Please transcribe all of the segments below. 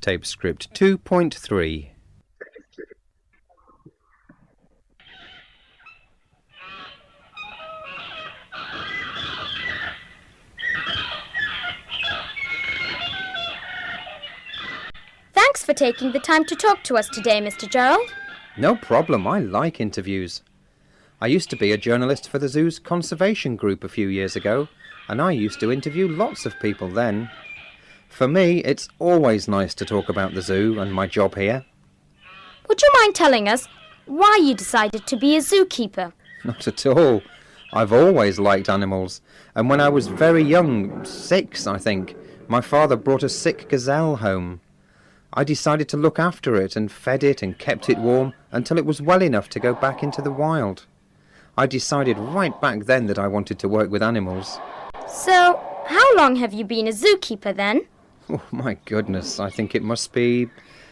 tape script 2.3. Thanks for taking the time to talk to us today, Mr. Gerald. No problem, I like interviews. I used to be a journalist for the zoo's conservation group a few years ago, and I used to interview lots of people then. For me, it's always nice to talk about the zoo and my job here. Would you mind telling us why you decided to be a zookeeper? Not at all. I've always liked animals, and when I was very young, 6 I think, my father brought a sick gazelle home. I decided to look after it and fed it and kept it warm until it was well enough to go back into the wild. I decided right back then that I wanted to work with animals. So, how long have you been a zookeeper then? Oh my goodness, I think it must be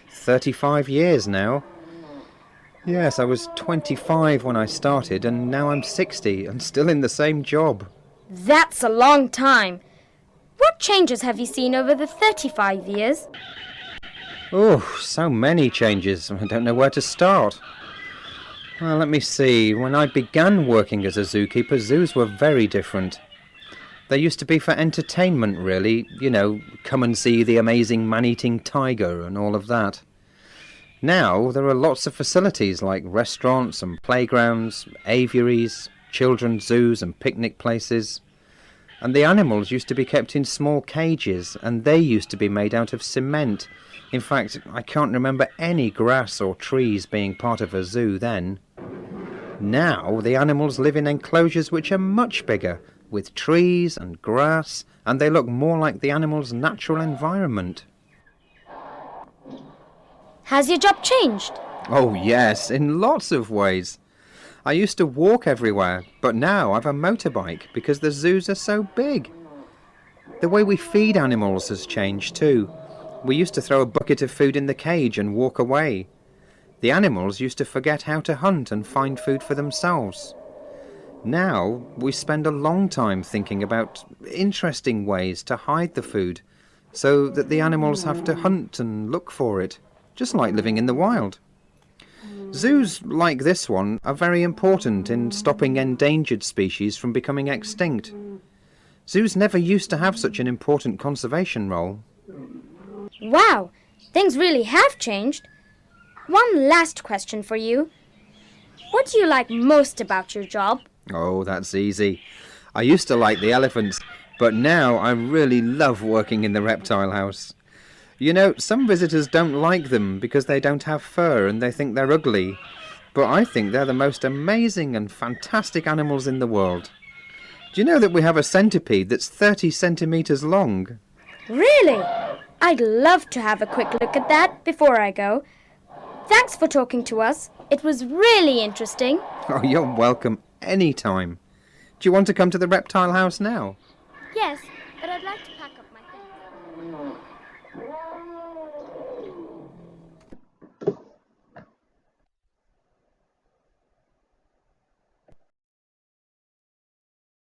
35 years now. Yes, I was 25 when I started and now I'm 60 and still in the same job. That's a long time. What changes have you seen over the 35 years? Oh, so many changes. I don't know where to start. Well, let me see. When I began working as a zookeeper, zoos were very different. They used to be for entertainment, really. You know, come and see the amazing man-eating tiger and all of that. Now, there are lots of facilities like restaurants and playgrounds, aviaries, children's zoos and picnic places. And the animals used to be kept in small cages, and they used to be made out of cement. In fact, I can't remember any grass or trees being part of a zoo then. Now, the animals live in enclosures which are much bigger, with trees and grass, and they look more like the animals' natural environment. Has your job changed? Oh yes, in lots of ways. I used to walk everywhere, but now I've a motorbike because the zoos are so big. The way we feed animals has changed too. We used to throw a bucket of food in the cage and walk away. The animals used to forget how to hunt and find food for themselves. Now we spend a long time thinking about interesting ways to hide the food so that the animals have to hunt and look for it, just like living in the wild. Zoos like this one are very important in stopping endangered species from becoming extinct. Zoos never used to have such an important conservation role. Wow, things really have changed. One last question for you. What do you like most about your job? Oh, that's easy. I used to like the elephants, but now I really love working in the reptile house. You know, some visitors don't like them because they don't have fur and they think they're ugly. But I think they're the most amazing and fantastic animals in the world. Do you know that we have a centipede that's 30 centimetres long? Really? I'd love to have a quick look at that before I go. Thanks for talking to us. It was really interesting. Oh, you're welcome anytime. Do you want to come to the reptile house now? Yes, but I'd like to